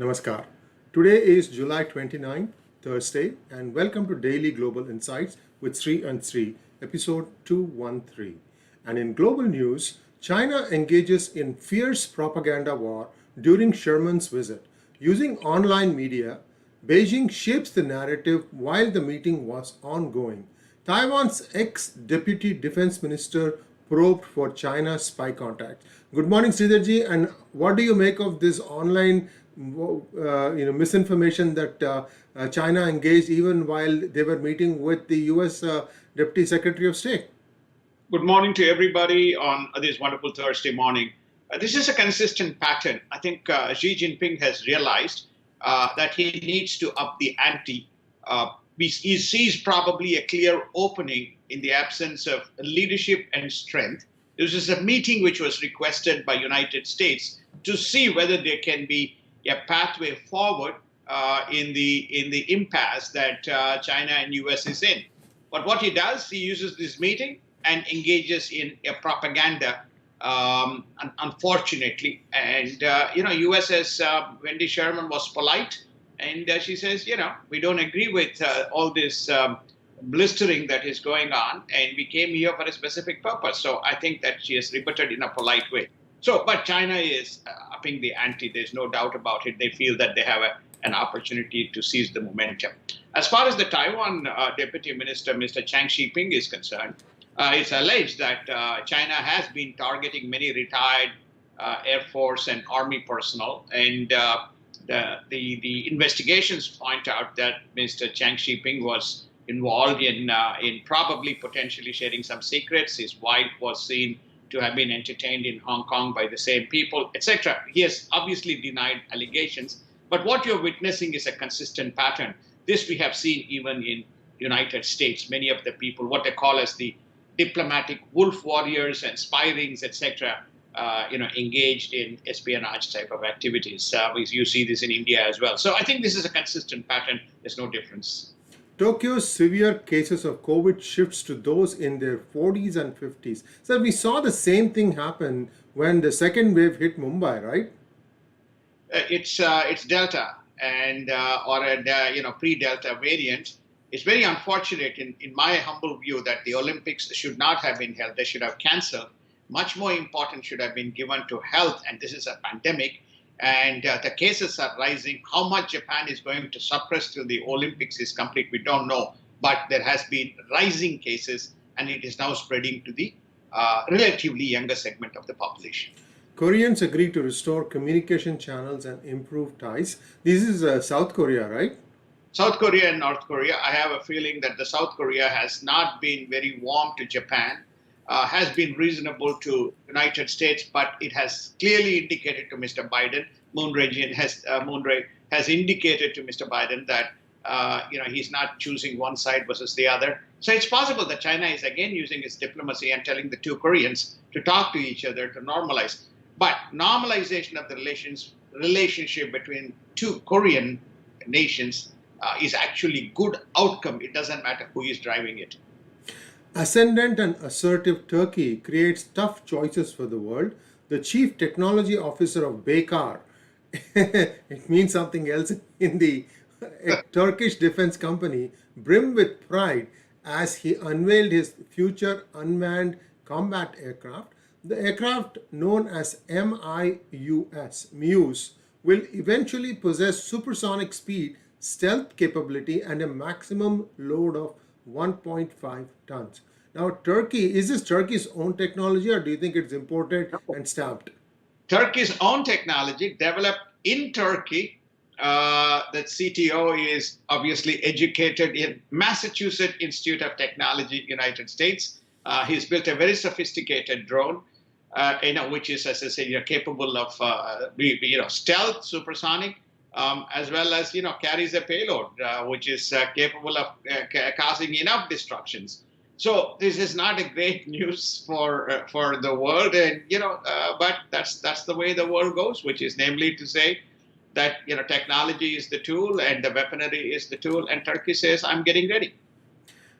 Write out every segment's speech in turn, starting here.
Namaskar. Today is July 29th, Thursday, and welcome to Daily Global Insights with Sree and Sree, episode 213. And in global news, China engages in fierce propaganda war during Sherman's visit. Using online media, Beijing shapes the narrative while the meeting was ongoing. Taiwan's ex-deputy defense minister probed for China's spy contacts. Good morning, Sridharji, and what do you make of this online misinformation that China engaged even while they were meeting with the U.S. Deputy Secretary of State? Good morning to everybody on this wonderful Thursday morning. This is a consistent pattern. I think Xi Jinping has realized that he needs to up the ante. He sees probably a clear opening in the absence of leadership and strength. This is a meeting which was requested by United States to see whether there can be a pathway forward in the impasse that China and US is in. But what he does, he uses this meeting and engages in a propaganda, unfortunately. And, US says Wendy Sherman was polite, and she says, we don't agree with all this blistering that is going on, and we came here for a specific purpose. So I think that she has rebutted in a polite way. But China is upping the ante. There's no doubt about it. They feel that they have an opportunity to seize the momentum. As far as the Taiwan Deputy Minister, Mr. Chang Shiping, is concerned, it's alleged that China has been targeting many retired Air Force and Army personnel, and the investigations point out that Mr. Chang Shiping was involved in probably potentially sharing some secrets. His wife was seen to have been entertained in Hong Kong by the same people, etc. He has obviously denied allegations, but what you're witnessing is a consistent pattern. This we have seen even in United States. Many of the people, what they call as the diplomatic wolf warriors and spy rings, etc., engaged in espionage type of activities. You see this in India as well. So I think this is a consistent pattern. There's no difference. Tokyo's severe cases of COVID shifts to those in their 40s and 50s. So we saw the same thing happen when the second wave hit Mumbai, right? It's Delta and or a pre-Delta variant. It's very unfortunate, in my humble view, that the Olympics should not have been held. They should have canceled. Much more important should have been given to health, and this is a pandemic. And the cases are rising. How much Japan is going to suppress till the Olympics is complete, we don't know. But there has been rising cases, and it is now spreading to the relatively younger segment of the population. Koreans agreed to restore communication channels and improve ties. This is South Korea, right? South Korea and North Korea. I have a feeling that the South Korea has not been very warm to Japan. Has been reasonable to United States, but it has clearly indicated to Mr. Biden, Moon Jae has indicated to Mr. Biden that he's not choosing one side versus the other. So it's possible that China is again using its diplomacy and telling the two Koreans to talk to each other, to normalize. But normalization of the relationship between two Korean nations is actually good outcome. It doesn't matter who is driving it. Ascendant and assertive Turkey creates tough choices for the world. The chief technology officer of Baykar, it means something else in the Turkish defense company, brimmed with pride as he unveiled his future unmanned combat aircraft. The aircraft, known as Muse, will eventually possess supersonic speed, stealth capability, and a maximum load of 1.5 tons. Now, Turkey, is this Turkey's own technology, or do you think it's imported and stamped? Turkey's own technology developed in Turkey. The CTO is obviously educated in Massachusetts Institute of Technology, United States. He's built a very sophisticated drone, which is, as I say, capable of stealth, supersonic, as well as carries a payload, which is capable of causing enough destructions. So this is not a great news for the world, and but that's the way the world goes, which is namely to say that technology is the tool and the weaponry is the tool, and Turkey says, I'm getting ready.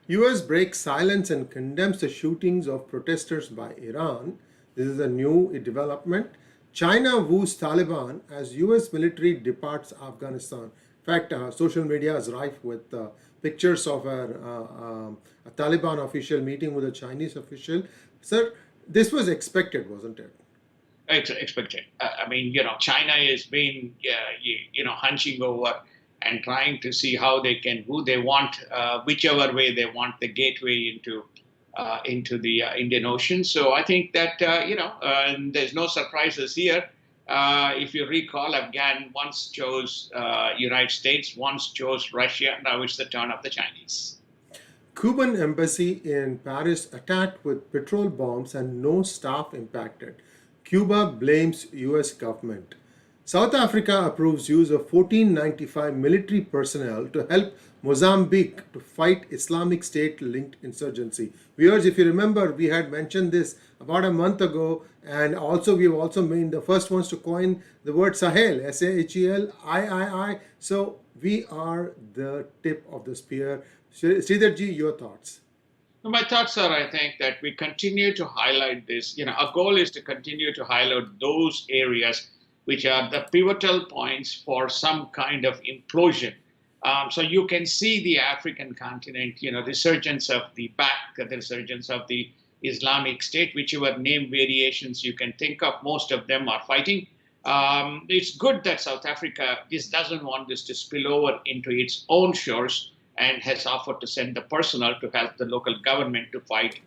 US breaks silence and condemns the shootings of protesters by Iran. This is a new development. China woos Taliban as US military departs Afghanistan. In fact, social media is rife with pictures of a Taliban official meeting with a Chinese official. Sir, this was expected, wasn't it? Expected. I mean, China has been, hunching over and trying to see how they can, who they want, whichever way they want the gateway into the Indian Ocean. So I think that there's no surprises here. If you recall, Afghan once chose United States, once chose Russia. Now it's the turn of the Chinese. Cuban embassy in Paris attacked with petrol bombs and no staff impacted. Cuba blames US government. South Africa approves use of 1495 military personnel to help Mozambique to fight Islamic State linked insurgency. Viewers, if you remember, we had mentioned this about a month ago, and also we've also been the first ones to coin the word Sahel, Sahel, III. So we are the tip of the spear. Sridharji, your thoughts? My thoughts are, I think, that we continue to highlight this. Our goal is to continue to highlight those areas which are the pivotal points for some kind of implosion. So you can see the African continent, resurgence of the the resurgence of the Islamic State, whichever name variations you can think of, most of them are fighting. It's good that South Africa doesn't want this to spill over into its own shores and has offered to send the personnel to help the local government to fight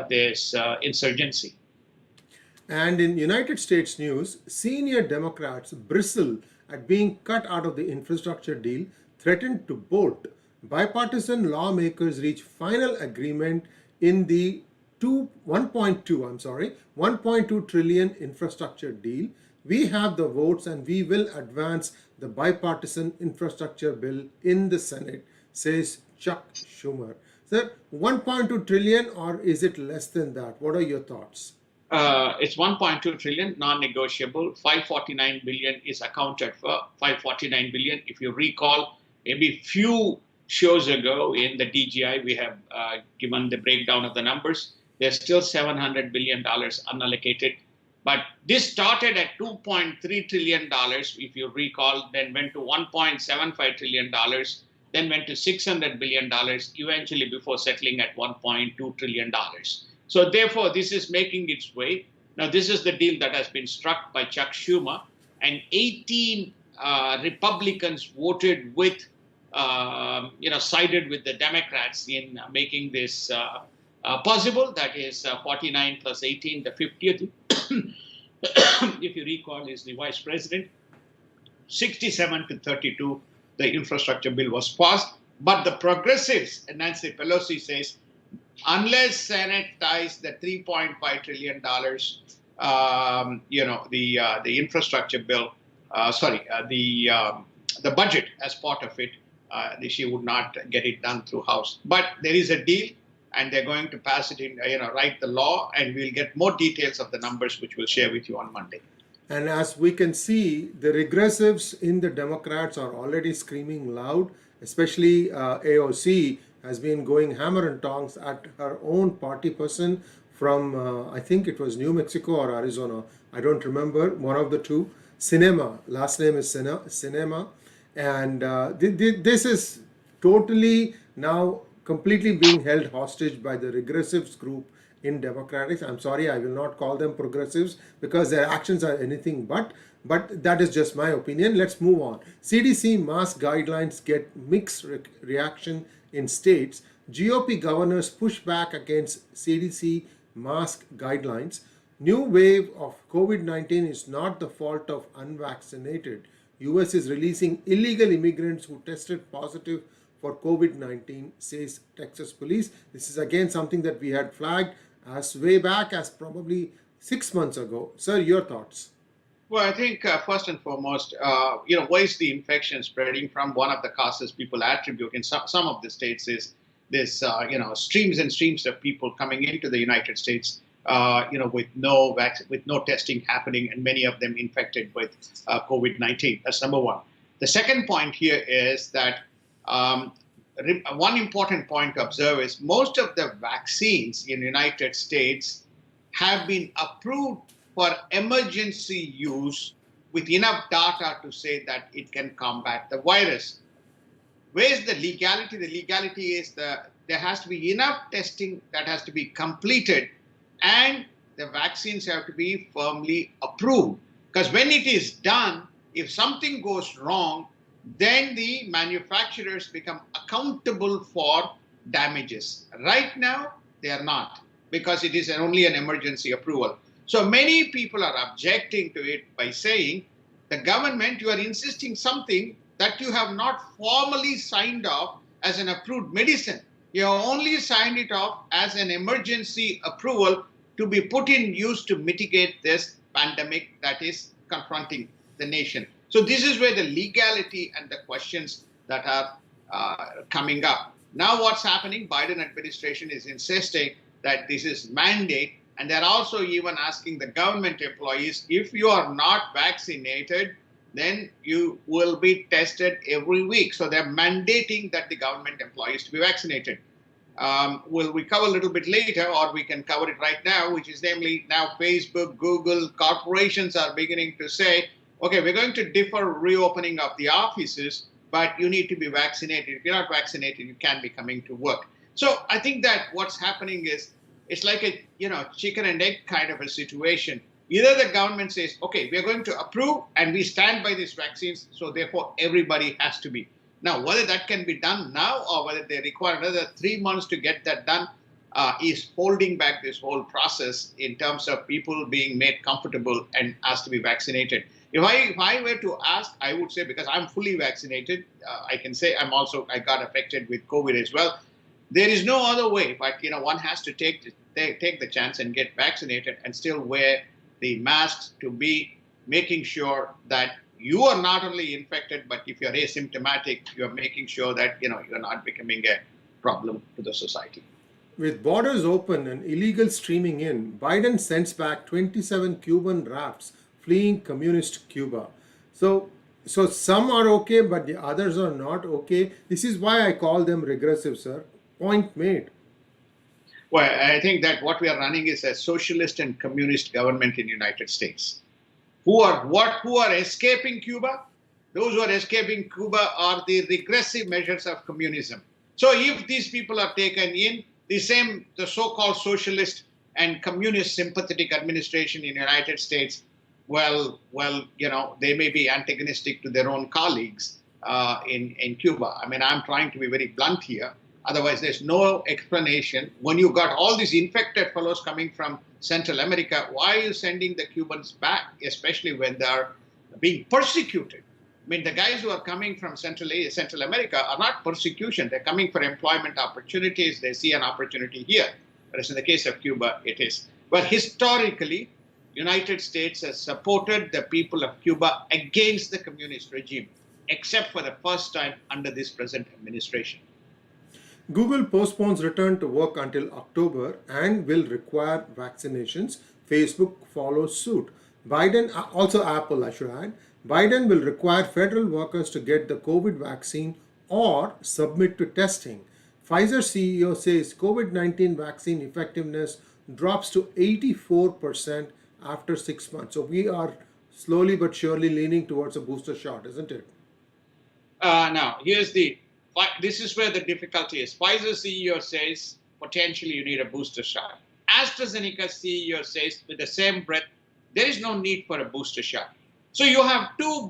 this insurgency. And in United States news, senior Democrats bristle at being cut out of the infrastructure deal, threatened to bolt. Bipartisan lawmakers reach final agreement in the 1.2 trillion infrastructure deal. We have the votes and we will advance the bipartisan infrastructure bill in the Senate, says Chuck Schumer. Sir, 1.2 trillion, or is it less than that? What are your thoughts? It's 1.2 trillion, non-negotiable. 549 billion is accounted for. 549 billion. If you recall, maybe few shows ago in the DGI, we have given the breakdown of the numbers. There's still $700 billion unallocated. But this started at $2.3 trillion, if you recall, then went to $1.75 trillion, then went to $600 billion, eventually before settling at $1.2 trillion. So therefore, this is making its way. Now, this is the deal that has been struck by Chuck Schumer, and 18 Republicans voted with, sided with the Democrats in making this possible. That is 49 plus 18, the 50th. If you recall, is the vice president. 67 to 32, the infrastructure bill was passed. But the progressives, Nancy Pelosi says, unless Senate ties the $3.5 trillion, the infrastructure bill, the budget as part of it, she would not get it done through House. But there is a deal, and they're going to pass it in, write the law, and we'll get more details of the numbers, which we'll share with you on Monday. And as we can see, the regressives in the Democrats are already screaming loud, especially AOC has been going hammer and tongs at her own party person from, I think it was New Mexico or Arizona. I don't remember, one of the two. Cinema, last name is Cinema. And this is totally now completely being held hostage by the regressives group in Democrats. I'm sorry, I will not call them progressives because their actions are anything but that is just my opinion. Let's move on. CDC mask guidelines get mixed reaction in states. GOP governors push back against CDC mask guidelines. New wave of COVID-19 is not the fault of unvaccinated. US is releasing illegal immigrants who tested positive for COVID-19, says Texas police. This is again something that we had flagged as way back as probably 6 months ago. Sir, your thoughts? Well, I think first and foremost, where is the infection spreading from? One of the causes people attribute in some of the states is this, streams and streams of people coming into the United States, with no testing happening, and many of them infected with COVID-19. That's number one. The second point here is that one important point to observe is most of the vaccines in the United States have been approved for emergency use with enough data to say that it can combat the virus. Where's the legality? The legality is there has to be enough testing that has to be completed, and the vaccines have to be firmly approved. Because when it is done, if something goes wrong, then the manufacturers become accountable for damages. Right now, they are not, because it is only an emergency approval. So many people are objecting to it by saying, the government, you are insisting something that you have not formally signed off as an approved medicine. You have only signed it off as an emergency approval to be put in use to mitigate this pandemic that is confronting the nation. So this is where the legality and the questions that are coming up. Now what's happening? Biden administration is insisting that this is mandate, and they're also even asking the government employees, if you are not vaccinated, then you will be tested every week. So they're mandating that the government employees to be vaccinated. We cover a little bit later, or we can cover it right now, which is namely now Facebook, Google, corporations are beginning to say, okay, we're going to defer reopening of the offices, but you need to be vaccinated. If you're not vaccinated, you can't be coming to work. So I think that what's happening is it's like a chicken and egg kind of a situation. Either the government says, okay, we're going to approve and we stand by these vaccines, so therefore everybody has to be. Now, whether that can be done now or whether they require another 3 months to get that done is holding back this whole process in terms of people being made comfortable and asked to be vaccinated. If I were to ask, I would say, because I'm fully vaccinated, I can say I got affected with COVID as well. There is no other way, but one has to take the chance and get vaccinated and still wear the masks to be making sure that you are not only infected, but if you're asymptomatic, you're making sure that you're not becoming a problem to the society. With borders open and illegal streaming in, Biden sends back 27 Cuban rafts fleeing communist Cuba. So some are okay, but the others are not okay. This is why I call them regressive, sir. Point made. Well, I think that what we are running is a socialist and communist government in the United States. Who are escaping Cuba? Those who are escaping Cuba are the regressive measures of communism. So if these people are taken in, the so-called socialist and communist sympathetic administration in the United States, well, they may be antagonistic to their own colleagues in Cuba. I mean, I'm trying to be very blunt here. Otherwise, there's no explanation. When you got all these infected fellows coming from Central America, why are you sending the Cubans back, especially when they're being persecuted? I mean, the guys who are coming from Central America are not persecution. They're coming for employment opportunities. They see an opportunity here. Whereas in the case of Cuba, it is. But historically, United States has supported the people of Cuba against the communist regime, except for the first time under this present administration. Google postpones return to work until October and will require vaccinations. Facebook follows suit. Also Apple, I should add. Biden will require federal workers to get the COVID vaccine or submit to testing. Pfizer CEO says COVID-19 vaccine effectiveness drops to 84% after 6 months. So we are slowly but surely leaning towards a booster shot, isn't it? Now, this is where the difficulty is. Pfizer CEO says potentially you need a booster shot. AstraZeneca CEO says with the same breath, there is no need for a booster shot. So you have two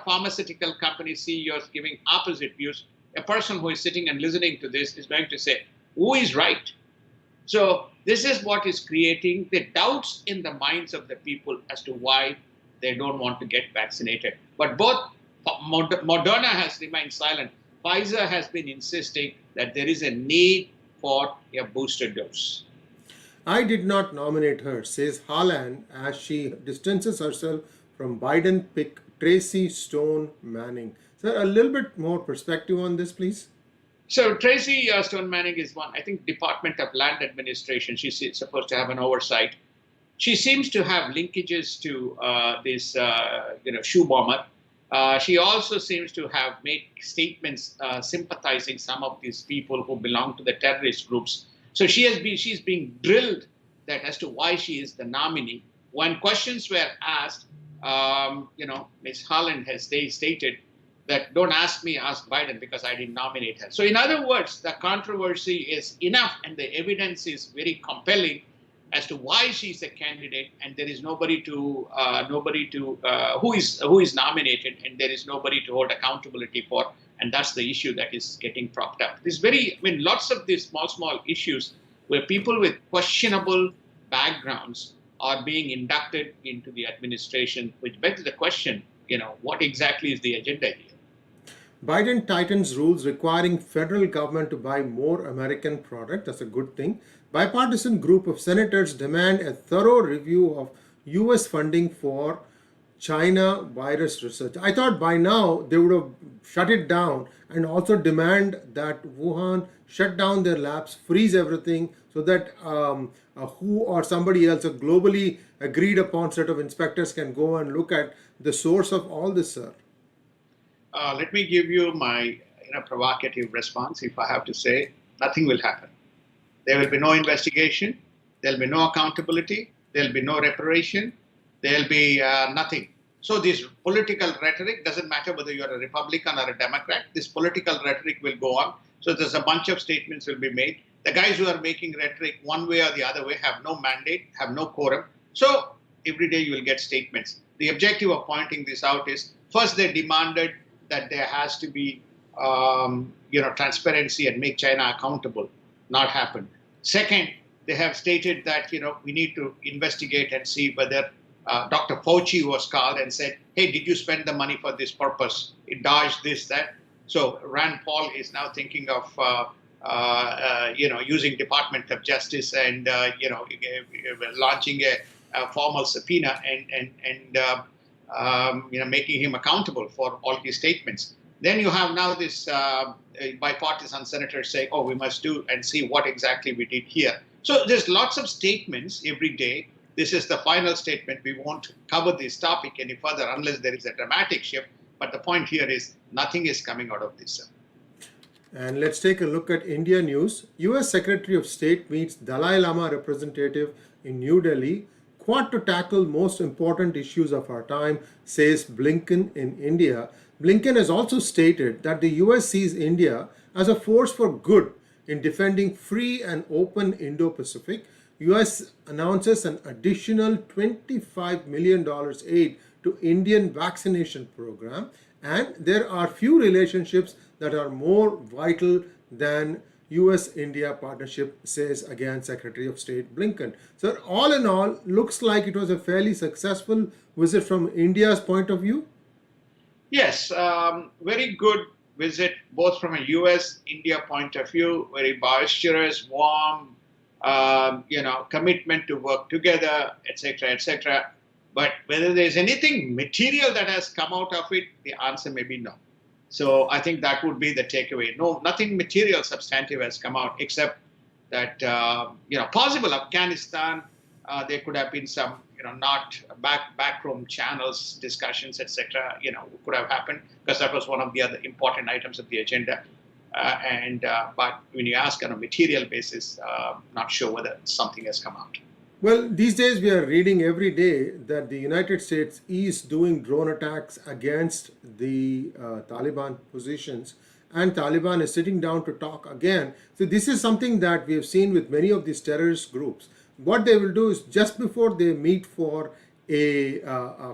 pharmaceutical company CEOs giving opposite views. A person who is sitting and listening to this is going to say, who is right? So this is what is creating the doubts in the minds of the people as to why they don't want to get vaccinated. But both Moderna has remained silent. Pfizer has been insisting that there is a need for a booster dose. I did not nominate her, says Haaland as she distances herself from Biden pick Tracy Stone Manning. Sir, a little bit more perspective on this, please. So Tracy Stone Manning is one, I think, Department of Land Administration. She's supposed to have an oversight. She seems to have linkages to this shoe bomber. She also seems to have made statements sympathizing some of these people who belong to the terrorist groups. So she's being drilled that as to why she is the nominee. When questions were asked, Ms. Holland has stated that don't ask me, ask Biden because I didn't nominate her. So in other words, the controversy is enough and the evidence is very compelling as to why she's a candidate, and there is nobody to who is nominated, and there is nobody to hold accountability for, and that's the issue that is getting propped up. Lots of these small issues where people with questionable backgrounds are being inducted into the administration, which begs the question, what exactly is the agenda here? Biden tightens rules requiring federal government to buy more American product. That's a good thing. Bipartisan group of senators demand a thorough review of US funding for China virus research. I thought by now they would have shut it down and also demand that Wuhan shut down their labs, freeze everything so that WHO or somebody else, a globally agreed upon set of inspectors can go and look at the source of all this, sir. Let me give you my provocative response. If I have to say, nothing will happen. There will be no investigation. There will be no accountability. There will be no reparation. There will be nothing. So this political rhetoric doesn't matter whether you're a Republican or a Democrat. This political rhetoric will go on. So there's a bunch of statements will be made. The guys who are making rhetoric one way or the other way have no mandate, have no quorum. So every day you will get statements. The objective of pointing this out is, first they demanded that there has to be transparency and make China accountable. Not happened. Second, they have stated that we need to investigate and see whether Dr. Fauci was called and said, hey, did you spend the money for this purpose? It dodged this, that. So Rand Paul is now thinking of using Department of Justice and launching a formal subpoena and making him accountable for all his statements. Then you have now this bipartisan senators say, oh, we must do and see what exactly we did here. So there's lots of statements every day. This is the final statement. We won't cover this topic any further unless there is a dramatic shift. But the point here is nothing is coming out of this. And let's take a look at India news. US Secretary of State meets Dalai Lama representative in New Delhi. Quad to tackle most important issues of our time, says Blinken in India. Blinken has also stated that the US sees India as a force for good in defending free and open Indo-Pacific. US announces an additional $25 million aid to Indian vaccination program, and there are few relationships that are more vital than US-India partnership, says again Secretary of State Blinken. So all in all, looks like it was a fairly successful visit from India's point of view. Yes, very good visit, both from a US-India point of view, very boisterous, warm, commitment to work together, etc., etc. But whether there's anything material that has come out of it, the answer may be no. So I think that would be the takeaway. No, nothing material, substantive has come out, except that, possible Afghanistan, there could have been some, not backroom channels, discussions, etc., could have happened, because that was one of the other important items of the agenda. But when you ask on a material basis, not sure whether something has come out. Well, these days we are reading every day that the United States is doing drone attacks against the Taliban positions, and Taliban is sitting down to talk again. So this is something that we have seen with many of these terrorist groups. What they will do is, just before they meet for a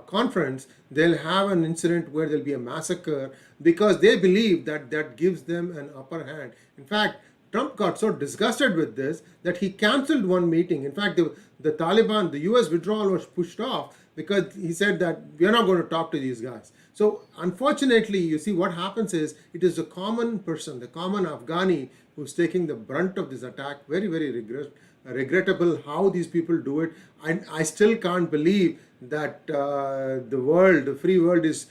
conference, they'll have an incident where there'll be a massacre, because they believe that that gives them an upper hand. In fact, Trump got so disgusted with this that he canceled one meeting. In fact, the Taliban, the US withdrawal was pushed off because he said that we're not going to talk to these guys. So unfortunately, you see what happens is, it is the common person, the common Afghani, who's taking the brunt of this attack. Very, very regrettable how these people do it. I still can't believe that the free world is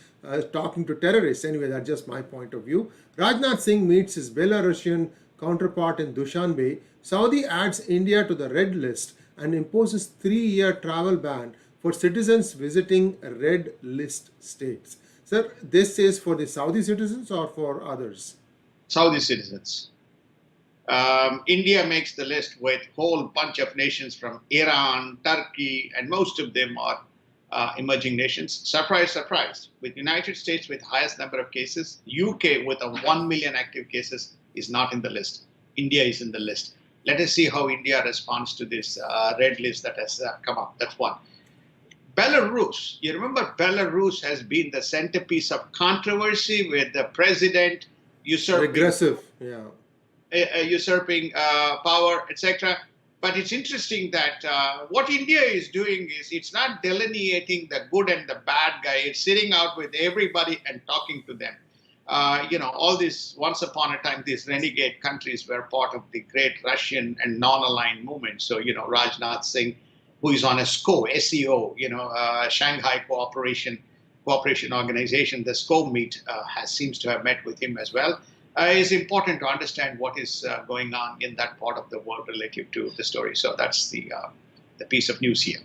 talking to terrorists. Anyway, that's just my point of view. Rajnath Singh meets his Belarusian counterpart in Dushanbe. Saudi adds India to the red list and imposes 3-year travel ban for citizens visiting red list states. Sir, this is for the Saudi citizens or for others? Saudi citizens. India makes the list with a whole bunch of nations from Iran, Turkey, and most of them are emerging nations. Surprise, surprise. With United States with highest number of cases, UK with a 1 million active cases is not in the list. India is in the list. Let us see how India responds to this red list that has come up. That's one. Belarus, you remember Belarus has been the centerpiece of controversy with the president usurping Regressive, yeah. usurping power, etc. But it's interesting that what India is doing is it's not delineating the good and the bad guy. It's sitting out with everybody and talking to them. All these, once upon a time, these renegade countries were part of the great Russian and non-aligned movement. So, Rajnath Singh, who is on a SCO, Shanghai Cooperation Organization, the SCO meet seems to have met with him as well. It's important to understand what is going on in that part of the world relative to the story. So that's the piece of news here.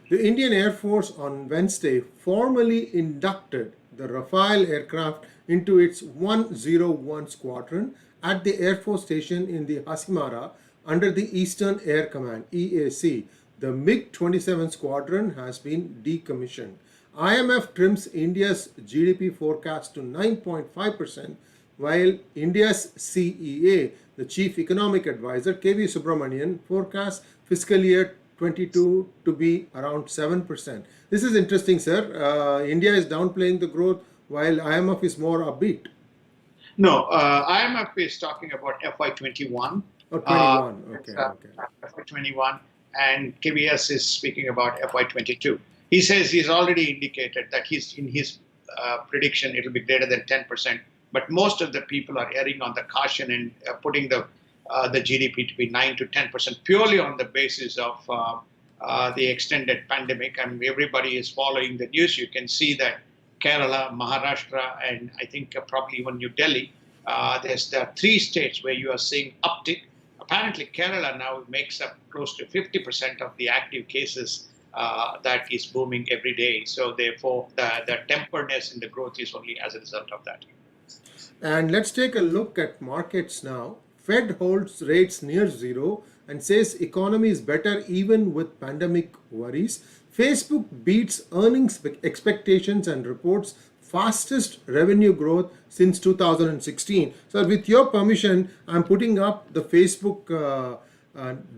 The Indian Air Force on Wednesday formally inducted the Rafale aircraft into its 101 Squadron at the Air Force Station in the Hasimara under the Eastern Air Command, EAC. The MiG-27 Squadron has been decommissioned. IMF trims India's GDP forecast to 9.5%, while India's CEA, the Chief Economic Advisor, KV Subramanian, forecasts fiscal year 22 to be around 7%. This is interesting, sir. India is downplaying the growth while IMF is more upbeat. No, IMF is talking about FY21. Oh, 21. Okay. FY21, and KBS is speaking about FY22. He says he's already indicated that in his prediction it will be greater than 10%. But most of the people are erring on the caution and putting the GDP to be 9 to 10% purely on the basis of the extended pandemic. And everybody is following the news. You can see that Kerala, Maharashtra, and I think probably even New Delhi, there are 3 states where you are seeing uptick. Apparently, Kerala now makes up close to 50% of the active cases that is booming every day. So therefore, the temperedness in the growth is only as a result of that. And let's take a look at markets now. Fed holds rates near zero and says economy is better even with pandemic worries. Facebook beats earnings expectations and reports fastest revenue growth since 2016. So with your permission, I'm putting up the Facebook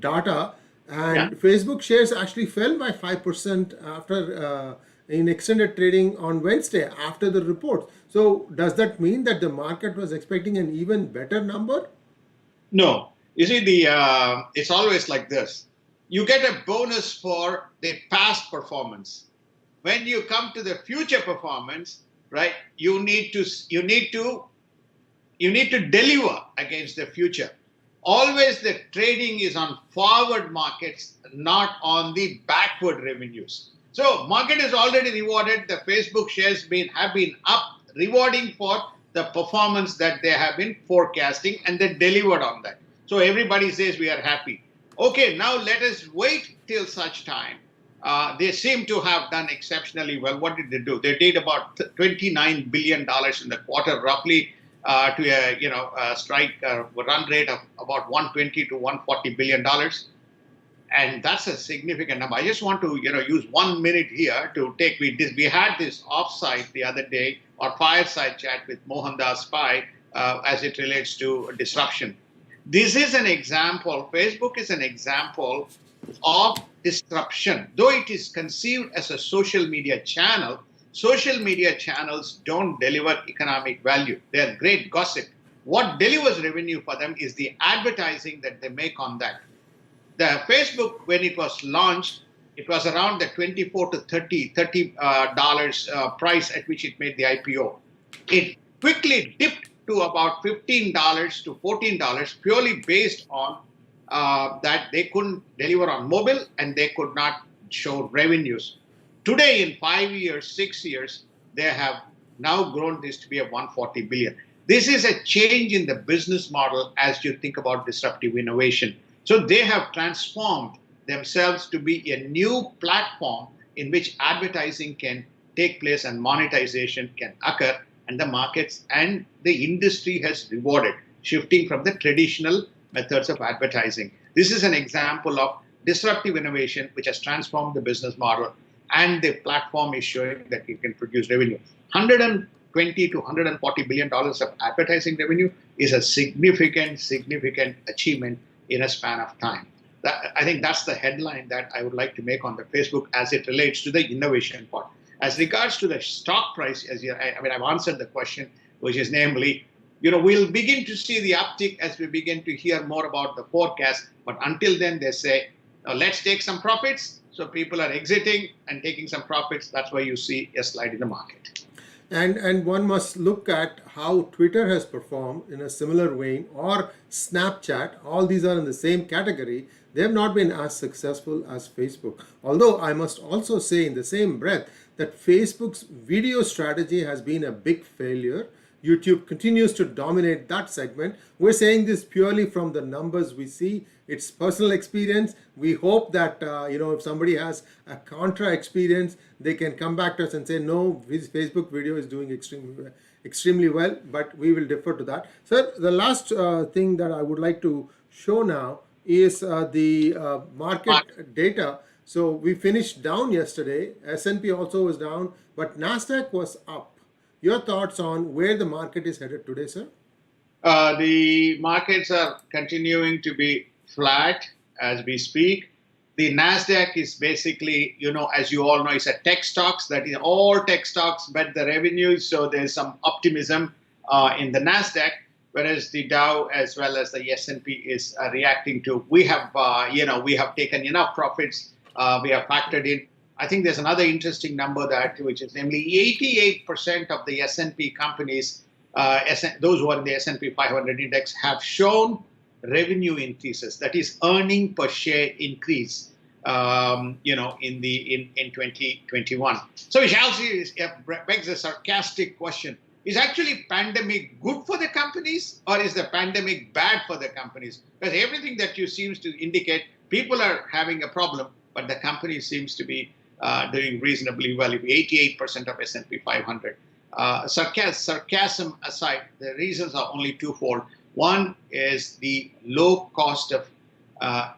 data, and Facebook shares actually fell by 5% after in extended trading on Wednesday after the report. So does that mean that the market was expecting an even better number? No. You see, it's always like this. You get a bonus for the past performance. When you come to the future performance, right, you need to deliver against the future. Always the trading is on forward markets, not on the backward revenues. So market is already rewarded. The Facebook shares have been up, rewarding for the performance that they have been forecasting, and they delivered on that. So everybody says we are happy. Okay, now let us wait till such time. They seem to have done exceptionally well. What did they do? They did about $29 billion in the quarter, roughly to a strike run rate of about $120 to $140 billion. And that's a significant number. I just want to use 1 minute here to take we had this offsite the other day, or fireside chat with Mohandas Pai as it relates to disruption. This is an example. Facebook is an example of disruption. Though it is conceived as a social media channel, social media channels don't deliver economic value. They are great gossip. What delivers revenue for them is the advertising that they make on that. The Facebook, when it was launched, it was around the $24 to $30 price at which it made the IPO. It quickly dipped to about $15 to $14 purely based on that they couldn't deliver on mobile and they could not show revenues. Today, in 5 years, 6 years, they have now grown this to be a 140 billion. This is a change in the business model as you think about disruptive innovation. So they have transformed themselves to be a new platform in which advertising can take place and monetization can occur, and the markets and the industry has rewarded, shifting from the traditional methods of advertising. This is an example of disruptive innovation which has transformed the business model, and the platform is showing that it can produce revenue. 120 to 140 billion dollars of advertising revenue is a significant achievement in a span of time. I think that's the headline that I would like to make on the Facebook as it relates to the innovation part. As regards to the stock price, I've answered the question, which is namely, we'll begin to see the uptick as we begin to hear more about the forecast. But until then, they say, let's take some profits. So people are exiting and taking some profits. That's why you see a slide in the market. And one must look at how Twitter has performed in a similar vein, or Snapchat. All these are in the same category. They have not been as successful as Facebook. Although I must also say in the same breath that Facebook's video strategy has been a big failure. YouTube continues to dominate that segment. We're saying this purely from the numbers we see. It's personal experience. We hope that if somebody has a contra experience, they can come back to us and say, no, his Facebook video is doing extremely well, but we will defer to that. Sir, the last thing that I would like to show now is the market data. So we finished down yesterday. S&P also was down, but NASDAQ was up. Your thoughts on where the market is headed today, sir? The markets are continuing to be flat as we speak. The NASDAQ is basically, as you all know, it's a tech stocks. That is, all tech stocks bet the revenues. So there's some optimism in the NASDAQ, whereas the Dow as well as the S&P is reacting to. We have taken enough profits. We have factored in. I think there's another interesting number which is namely 88% of the S&P companies, those who are in the S&P 500 index, have shown revenue increases. That is, earning per share increase. In 2021. So which actually begs a sarcastic question: is actually pandemic good for the companies, or is the pandemic bad for the companies? Because everything that you seems to indicate, people are having a problem, but the company seems to be doing reasonably well. If 88% of S&P 500. Sarcasm aside, the reasons are only twofold. One is the low cost of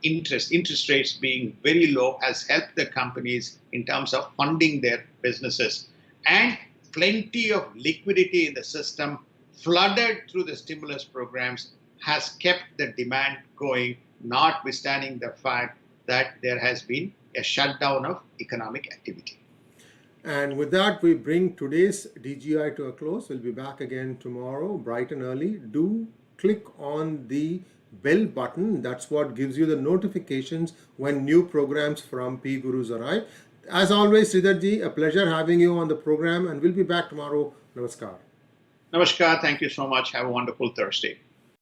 interest rates being very low has helped the companies in terms of funding their businesses, and plenty of liquidity in the system flooded through the stimulus programs has kept the demand going, notwithstanding the fact that there has been a shutdown of economic activity. And with that, we bring today's DGI to a close. We'll be back again tomorrow, bright and early. Do click on the bell button. That's what gives you the notifications when new programs from PGurus arrive. As always, Sridharji, a pleasure having you on the program, and we'll be back tomorrow. Namaskar. Namaskar. Thank you so much. Have a wonderful Thursday.